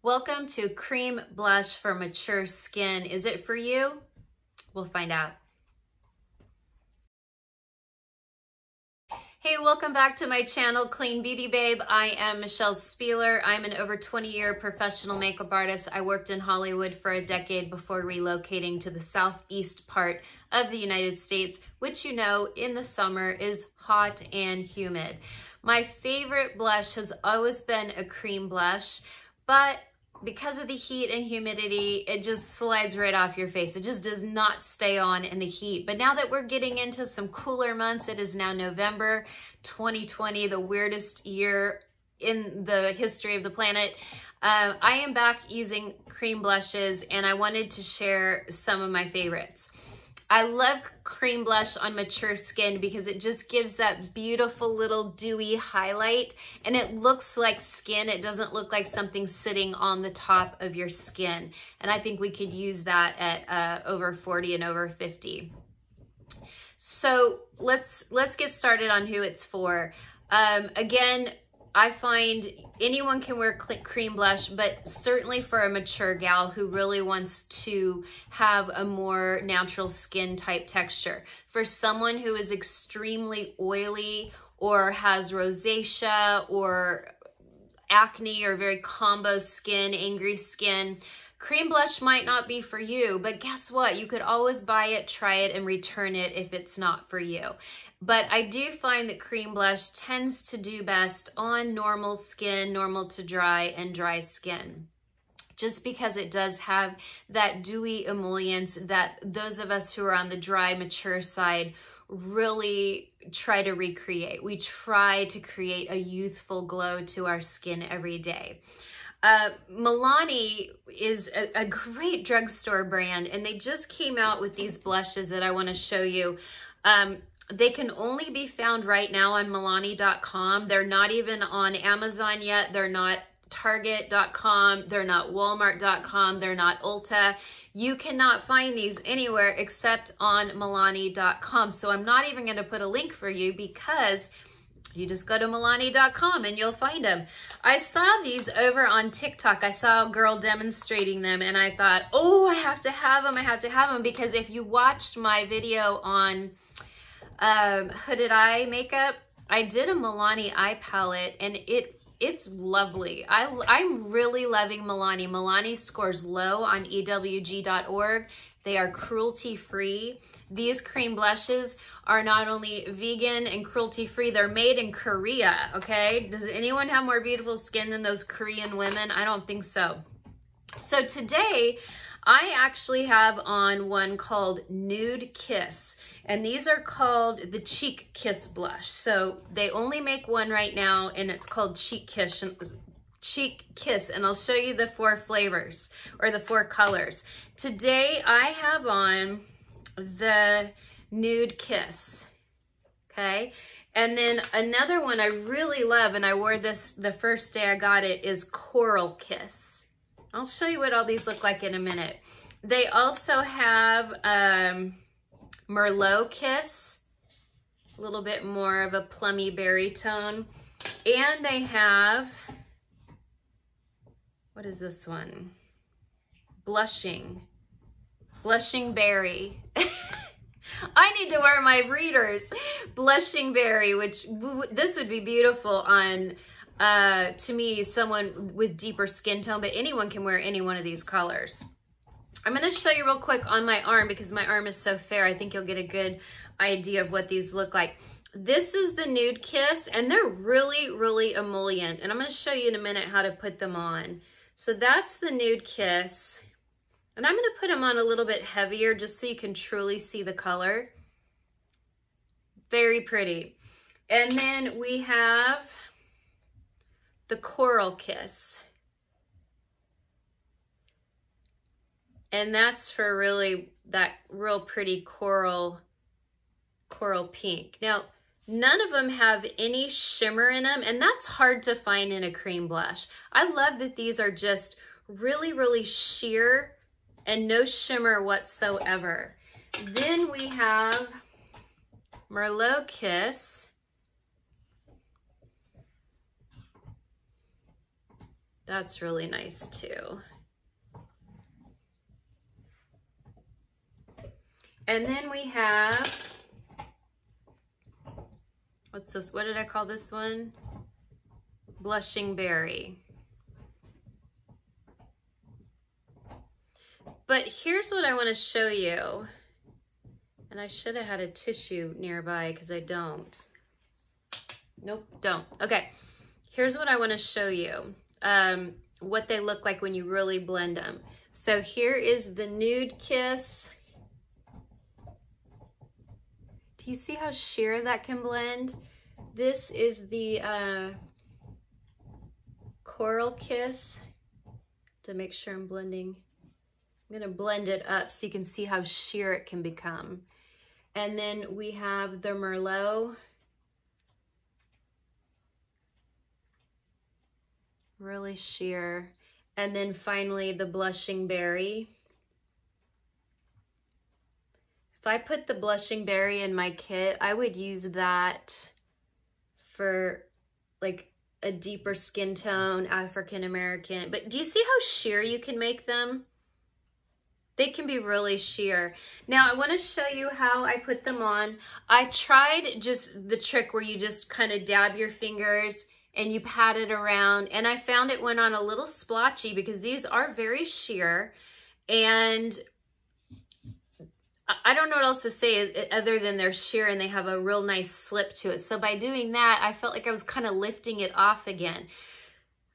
Welcome to Cream Blush for Mature Skin. Is it for you? We'll find out. Hey, welcome back to my channel, Clean Beauty Babe. I am Michelle Spieler. I'm an over 20-year professional makeup artist. I worked in Hollywood for a decade before relocating to the southeast part of the United States, which you know in the summer is hot and humid. My favorite blush has always been a cream blush, but because of the heat and humidity, it just slides right off your face. It just does not stay on in the heat. But now that we're getting into some cooler months, it is now November 2020, the weirdest year in the history of the planet. I am back using cream blushes, and I wanted to share some of my favorites. I love cream blush on mature skin because it just gives that beautiful little dewy highlight, and it looks like skin. It doesn't look like something sitting on the top of your skin. And I think we could use that at over 40 and over 50. So let's get started on who it's for. Again, I find anyone can wear cream blush, but certainly for a mature gal who really wants to have a more natural skin type texture. For someone who is extremely oily or has rosacea or acne or very combo skin, angry skin, cream blush might not be for you, but guess what? You could always buy it, try it, and return it if it's not for you. But I do find that cream blush tends to do best on normal skin, normal to dry, and dry skin, just because it does have that dewy emollients that those of us who are on the dry, mature side really try to recreate. We try to create a youthful glow to our skin every day. Milani is a great drugstore brand, and they just came out with these blushes that I want to show you. They can only be found right now on Milani.com. They're not even on Amazon yet. They're not Target.com. They're not Walmart.com. They're not Ulta. You cannot find these anywhere except on Milani.com. So I'm not even going to put a link for you because you just go to Milani.com and you'll find them. I saw these over on TikTok. I saw a girl demonstrating them and I thought, oh, I have to have them. I have to have them, because if you watched my video on hooded eye makeup, I did a Milani eye palette and it's lovely. I'm really loving Milani. Milani scores low on EWG.org. They are cruelty-free. These cream blushes are not only vegan and cruelty-free, they're made in Korea, okay? Does anyone have more beautiful skin than those Korean women? I don't think so. So today, I actually have on one called Nude Kiss. And these are called the Cheek Kiss blush. So they only make one right now, and it's called Cheek Kiss. And I'll show you the 4 flavors or the 4 colors. Today I have on the Nude Kiss, okay? And then another one I really love, and I wore this the first day I got it, is Coral Kiss. I'll show you what all these look like in a minute. They also have Merlot Kiss, a little bit more of a plummy berry tone. And they have, what is this one? Blushing Berry. I need to wear my readers. Blushing Berry, which this would be beautiful on, to me, someone with deeper skin tone, but anyone can wear any one of these colors. I'm going to show you real quick on my arm because my arm is so fair. I think you'll get a good idea of what these look like. This is the Nude Kiss, and they're really, really emollient. And I'm going to show you in a minute how to put them on. So that's the Nude Kiss. And I'm going to put them on a little bit heavier just so you can truly see the color. Very pretty. And then we have the Coral Kiss. And that's for really that real pretty coral pink. Now, none of them have any shimmer in them, and that's hard to find in a cream blush. I love that these are just really, really sheer and no shimmer whatsoever. Then we have Merlot Kiss. That's really nice too. And then we have, what's this? What did I call this one? Blushing Berry. But here's what I want to show you. And I should have had a tissue nearby because I don't. Nope, don't. Okay, here's what I want to show you. What they look like when you really blend them. So here is the Nude Kiss. Do you see how sheer that can blend? This is the Coral Kiss. To make sure I'm blending. I'm gonna blend it up so you can see how sheer it can become. And then we have the Merlot. Really sheer. And then finally the Blushing Berry. If I put the Blushing Berry in my kit, I would use that for like a deeper skin tone, African American. But do you see how sheer you can make them? They can be really sheer. Now I want to show you how I put them on. I tried just the trick where you just kind of dab your fingers and you pat it around, and I found it went on a little splotchy because these are very sheer, and I don't know what else to say other than they're sheer and they have a real nice slip to it. So by doing that, I felt like I was kind of lifting it off again.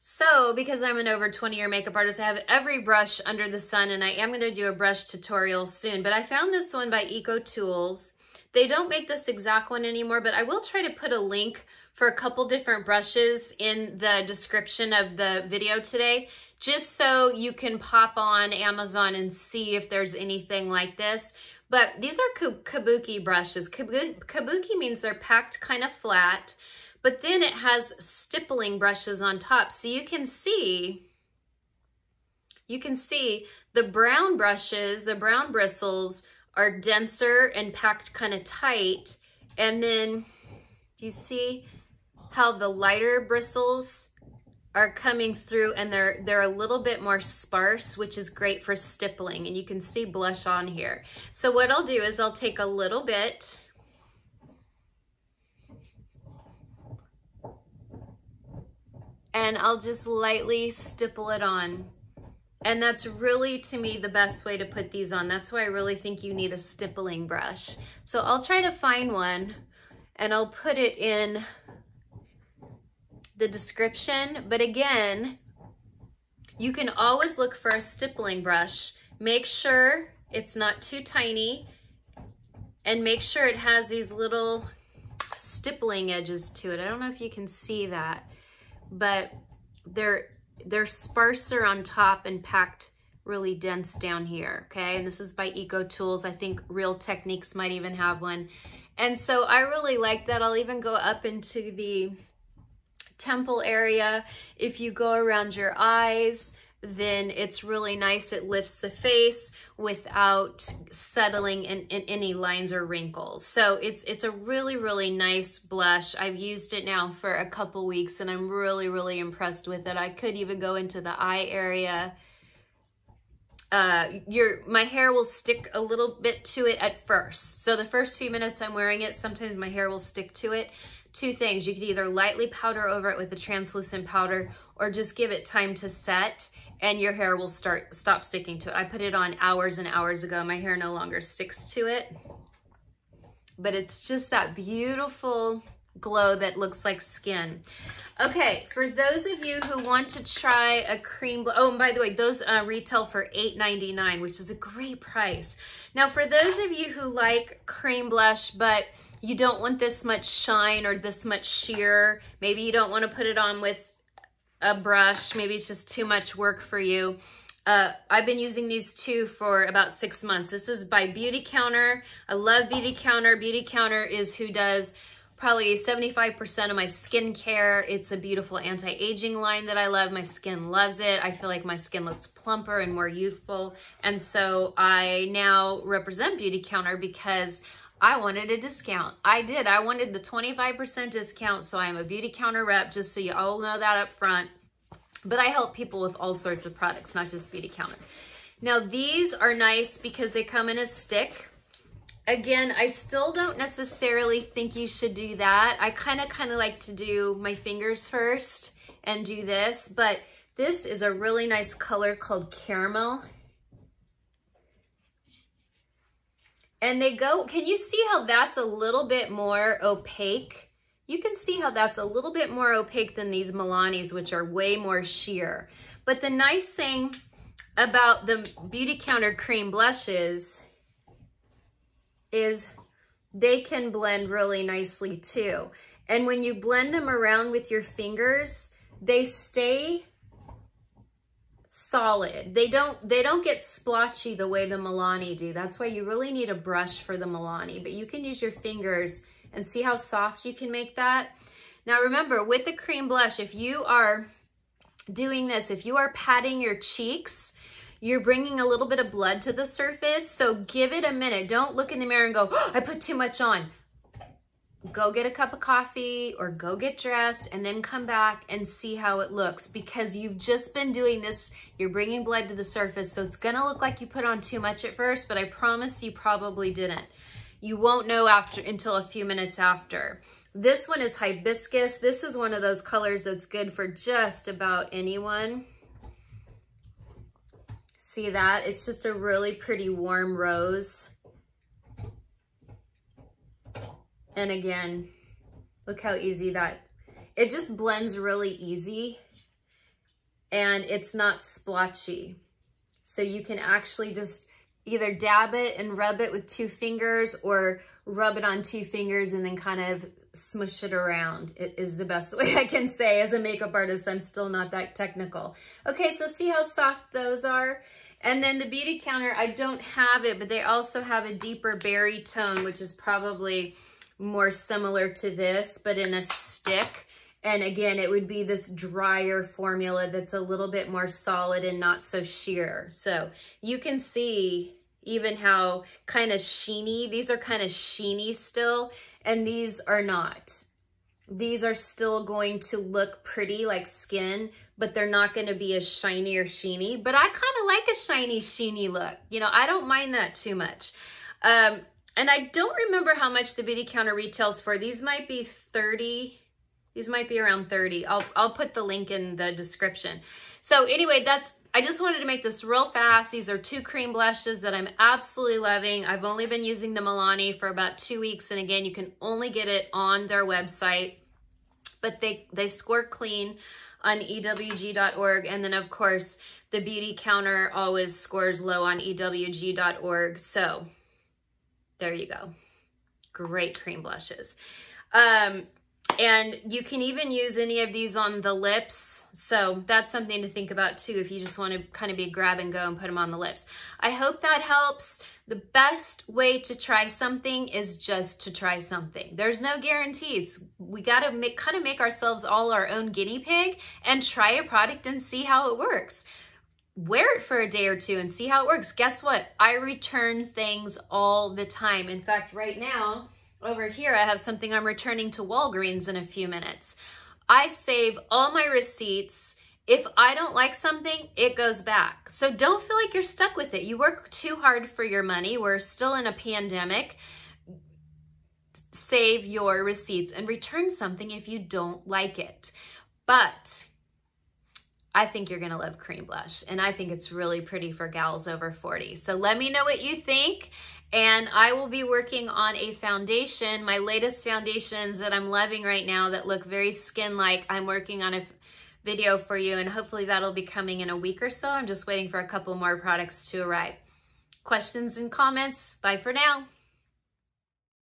So because I'm an over 20-year makeup artist, I have every brush under the sun, and I am going to do a brush tutorial soon. But I found this one by Eco Tools. They don't make this exact one anymore, but I will try to put a link for a couple different brushes in the description of the video today, just so you can pop on Amazon and see if there's anything like this. But these are kabuki brushes. Kabuki means they're packed kind of flat, but then it has stippling brushes on top. So you can see the brown brushes, the brown bristles are denser and packed kind of tight. And then do you see how the lighter bristles are coming through, and they're a little bit more sparse, which is great for stippling, and you can see blush on here. So what I'll do is I'll take a little bit and I'll just lightly stipple it on. And that's really, to me, the best way to put these on. That's why I really think you need a stippling brush. So I'll try to find one and I'll put it in the description. But again, you can always look for a stippling brush. Make sure it's not too tiny, and make sure it has these little stippling edges to it. I don't know if you can see that, but they're sparser on top and packed really dense down here, okay? And this is by Eco Tools. I think Real Techniques might even have one. And so I really like that. I'll even go up into the temple area. If you go around your eyes, then it's really nice. It lifts the face without settling in any lines or wrinkles. So it's a really, really nice blush. I've used it now for a couple weeks and I'm really, really impressed with it. I could even go into the eye area. My hair will stick a little bit to it at first. So the first few minutes I'm wearing it, sometimes my hair will stick to it. Two things, you could either lightly powder over it with a translucent powder or just give it time to set and your hair will stop sticking to it. I put it on hours and hours ago. My hair no longer sticks to it, but it's just that beautiful glow that looks like skin. Okay, for those of you who want to try a cream, oh, and by the way, those retail for $8.99, which is a great price. Now, for those of you who like cream blush, but you don't want this much shine or this much sheer, maybe you don't want to put it on with a brush, maybe it's just too much work for you. I've been using these two for about 6 months. This is by Beautycounter. I love Beautycounter. Beautycounter is who does probably 75% of my skincare. It's a beautiful anti-aging line that I love. My skin loves it. I feel like my skin looks plumper and more youthful. And so I now represent Beautycounter because I wanted a discount. I did. I wanted the 25% discount, so I'm a Beautycounter rep, just so you all know that up front. but I help people with all sorts of products, not just Beautycounter. Now these are nice because they come in a stick. Again, I still don't necessarily think you should do that. I kind of like to do my fingers first and do this, but this is a really nice color called Caramel. And they go, can you see how that's a little bit more opaque? You can see how that's a little bit more opaque than these Milanis, which are way more sheer. But the nice thing about the Beautycounter cream blushes is they can blend really nicely too. And when you blend them around with your fingers, they stay solid. They don't get splotchy the way the Milani do. That's why you really need a brush for the Milani, but you can use your fingers and see how soft you can make that. Now remember, with the cream blush, if you are doing this, if you are patting your cheeks, you're bringing a little bit of blood to the surface. So give it a minute. Don't look in the mirror and go, oh, I put too much on. Go get a cup of coffee or go get dressed and then come back and see how it looks, because you've just been doing this. You're bringing blood to the surface. So it's gonna look like you put on too much at first, but I promise you probably didn't. You won't know until a few minutes after. This one is Hibiscus. This is one of those colors that's good for just about anyone. See that? It's just a really pretty warm rose. And again, look how easy it just blends really easy and it's not splotchy. So you can actually just either dab it and rub it with 2 fingers or rub it on 2 fingers and then kind of smush it around. It is the best way I can say. As a makeup artist, I'm still not that technical. Okay, so see how soft those are? And then the Beautycounter, I don't have it, but they also have a deeper berry tone, which is probably more similar to this, but in a stick. And again, it would be this drier formula that's a little bit more solid and not so sheer. So you can see even how kind of sheeny, these are kind of sheeny still, and these are not. These are still going to look pretty like skin, but they're not going to be as shiny or sheeny. But I kind of like a shiny, sheeny look. You know, I don't mind that too much. And I don't remember how much the Beautycounter retails for. These might be 30. These might be around 30. I'll put the link in the description. So anyway, I just wanted to make this real fast. These are 2 cream blushes that I'm absolutely loving. I've only been using the Milani for about 2 weeks. And again, you can only get it on their website, but they score clean on ewg.org. And then of course, the Beautycounter always scores low on ewg.org. So there you go. Great cream blushes. And you can even use any of these on the lips. So that's something to think about too, if you just want to kind of be grab and go and put them on the lips. I hope that helps. The best way to try something is just to try something. There's no guarantees. We got to kind of make ourselves all our own guinea pig and try a product and see how it works. Wear it for a day or 2 and see how it works. Guess what? I return things all the time. In fact, right now, over here, I have something I'm returning to Walgreens in a few minutes. I save all my receipts. If I don't like something, it goes back. So don't feel like you're stuck with it. You work too hard for your money. We're still in a pandemic. Save your receipts and return something if you don't like it. But I think you're gonna love cream blush, and I think it's really pretty for gals over 40. So let me know what you think, and I will be working on a foundation, my latest foundations that I'm loving right now that look very skin-like. I'm working on a video for you, and hopefully that'll be coming in a week or so. I'm just waiting for a couple more products to arrive. Questions and comments? Bye for now.